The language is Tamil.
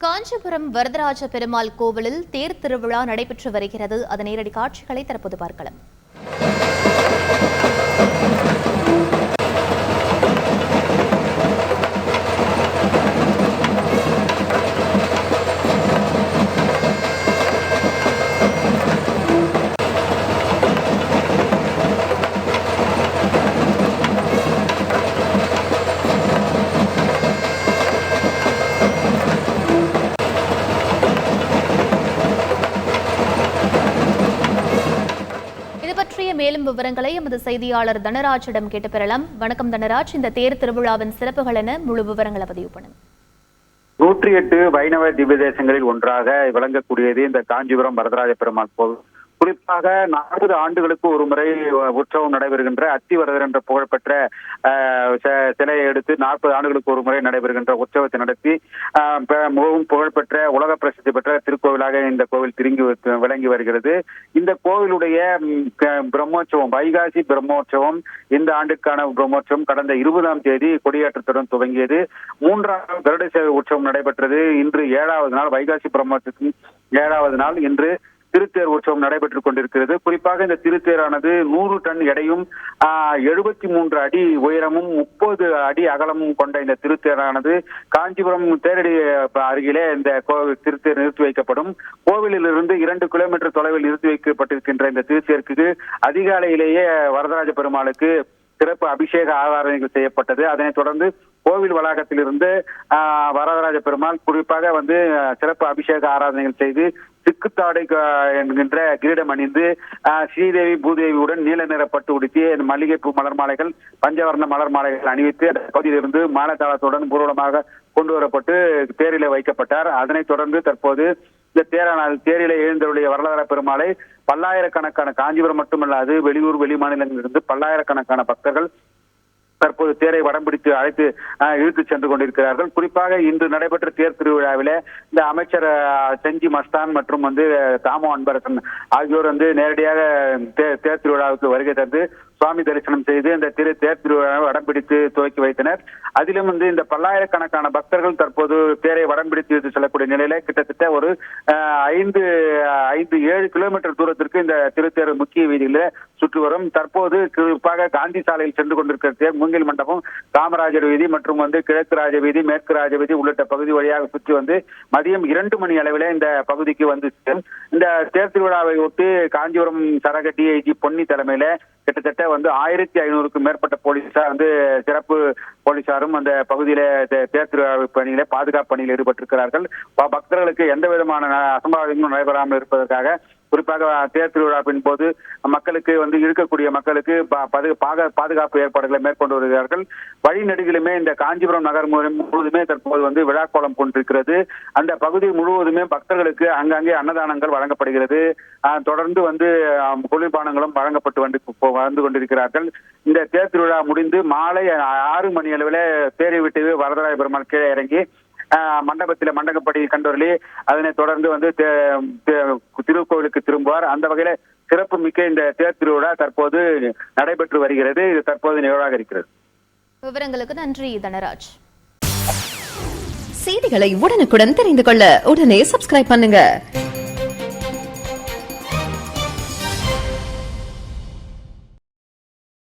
காஞ்சிபுரம் வரதராஜ பெருமாள் கோவிலில் தேர் திருவிழா நடைபெற்று வருகிறது. அதன் நேரடி காட்சிகளை தற்போது பார்க்கலாம். மேலும் விவரங்களை எமது செய்தியாளர் தனராஜிடம் கேட்டு பெறலாம். வணக்கம் தனராஜ், இந்த தேர் திருவிழாவின் சிறப்புகள் என முழு விவரங்களை பதிவு பண்ணுங்க. 108 வைணவ திவ்ய தேசங்களில் ஒன்றாக விளங்கக்கூடியது இந்த காஞ்சிபுரம் வரதராஜ பெருமாள் கோவில். குறிப்பாக 40 ஆண்டுகளுக்கு ஒரு முறை உற்சவம் நடைபெறுகின்ற அத்திவரதர் என்ற புகழ்பெற்ற சிலையை எடுத்து 40 ஆண்டுகளுக்கு ஒரு முறை நடைபெறுகின்ற உற்சவத்தை நடத்தி மிகவும் புகழ்பெற்ற உலக பிரசித்தி பெற்ற திருக்கோவிலாக இந்த கோவில் விளங்கி வருகிறது. இந்த கோவிலுடைய பிரம்மோற்சவம், வைகாசி பிரம்மோற்சவம், இந்த ஆண்டுக்கான பிரம்மோற்சவம் கடந்த 20ஆம் தேதி கொடியேற்றத்துடன் துவங்கியது. 3ஆம் கருட சேவை உற்சவம் நடைபெற்றது. இன்று 7வது நாள், வைகாசி பிரம்மோற்சவத்தின் 7வது நாள் இன்று திருத்தேர் உற்சவம் நடைபெற்றுக் கொண்டிருக்கிறது. குறிப்பாக இந்த திருத்தேரானது 100 டன் எடையும் 73 அடி உயரமும் 30 அடி அகலமும் கொண்ட இந்த திருத்தேரானது காஞ்சிபுரம் தேரடி அருகிலே இந்த திருத்தேர் நிறுத்தி வைக்கப்படும். கோவிலிலிருந்து 2 கிலோமீட்டர் தொலைவில் நிறுத்தி வைக்கப்பட்டிருக்கின்ற இந்த திருத்தேருக்கு அதிகாலையிலேயே வரதராஜ பெருமாளுக்கு சிறப்பு அபிஷேக ஆராதனைகள் செய்யப்பட்டது. அதனைத் தொடர்ந்து கோவில் வளாகத்திலிருந்து வரதராஜ பெருமாள் குறிப்பாக சிறப்பு அபிஷேக ஆராதனைகள் செய்து சிக்குத்தாடை என்கின்ற கிரீடம் அணிந்து ஸ்ரீதேவி பூதேவியுடன் நீல நிற பட்டு உடுத்தி மல்லிகைப்பூ மலர் மாலைகள், பஞ்சவர்ண மலர் மாலைகள் அணிவித்து அந்த பகுதியிலிருந்து மாலத்தாளத்துடன் பூர்வமாக கொண்டு வரப்பட்டு தேரிலே வைக்கப்பட்டார். அதனைத் தொடர்ந்து தற்போது இந்த தேரிலே எழுந்தருடைய வரதராஜ பெருமாளை பல்லாயிரக்கணக்கான, காஞ்சிபுரம் மட்டுமல்லாது வெளியூர் வெளி மாநிலங்களிலிருந்து பல்லாயிரக்கணக்கான பக்தர்கள் தற்போது தேரை வடம் பிடித்து அழைத்து இழுத்து சென்று கொண்டிருக்கிறார்கள். குறிப்பாக இன்று நடைபெற்ற தேர் திருவிழாவில இந்த அமைச்சர் செஞ்சி மஸ்தான் மற்றும் தாமோ அன்பரசன் ஆகியோர் நேரடியாக தேர் திருவிழாவுக்கு வருகை தந்து சுவாமி தரிசனம் செய்து இந்த தேர் திருவிழாவை வடம் பிடித்து துவக்கி வைத்தனர். அதிலும் இந்த பல்லாயிரக்கணக்கான பக்தர்கள் தற்போது தேரை வடம் பிடித்து செல்லக்கூடிய நிலையில கிட்டத்தட்ட ஒரு 5-7 கிலோமீட்டர் தூரத்திற்கு இந்த திருத்தேர் முக்கிய வீதியில சுற்றி வரும். தற்போது குறிப்பாக காந்தி சாலையில் சென்று கொண்டிருக்கிற தேர் மூங்கில் மண்டபம், காமராஜர் வீதி மற்றும் கிழக்கு ராஜ வீதி, மேற்கு ராஜ வீதி உள்ளிட்ட பகுதி வழியாக சுற்றி மதியம் 2 மணி அளவில் இந்த பகுதிக்கு இந்த தேர் திருவிழாவை ஒட்டி காஞ்சிபுரம் சரக டிஐஜி பொன்னி தலைமையில கிட்டத்தட்ட 1500க்கும் மேற்பட்ட போலீசார் சிறப்பு போலீசாரும் அந்த பகுதியில தேர் திருவிழா பணியில பாதுகாப்பு பணியில் ஈடுபட்டிருக்கிறார்கள். பக்தர்களுக்கு எந்த விதமான அசம்பாவிதங்களும் நடைபெறாமல் இருப்பதற்காக குறிப்பாக தேர் திருவிழாவின் போது மக்களுக்கு இருக்கக்கூடிய மக்களுக்கு பாதுகாப்பு ஏற்பாடுகளை மேற்கொண்டு வருகிறார்கள். வழிநெடுகிலுமே இந்த காஞ்சிபுரம் நகர் முழுவதுமே தற்போது விழாக்கோலம் கொண்டிருக்கிறது. அந்த பகுதி முழுவதுமே பக்தர்களுக்கு அங்கங்கே அன்னதானங்கள் வழங்கப்படுகிறது. தொடர்ந்து குளிர்பானங்களும் வழங்கப்பட்டு வந்து கொண்டிருக்கிறார்கள். இந்த தேர் திருவிழா முடிந்து மாலை 6 மணி அளவில் தேரை விட்டு வரதராஜ பெருமாள் கீழே இறங்கி மண்டபப்படி கண்டொருளி அதனைத் தொடர்ந்து திருக்கோவிலுக்கு திரும்புவார். அந்த வகையில சிறப்பு மிக்க இந்த தேர் திருவிழா தற்போது நடைபெற்று வருகிறது. இது தற்போது நிகழ்வாக இருக்கிறது. விவரங்களுக்கு நன்றி தனராஜ். செய்திகளை உடனுக்குடன் தெரிந்து கொள்ள உடனே சப்ஸ்கிரைப் பண்ணுங்க.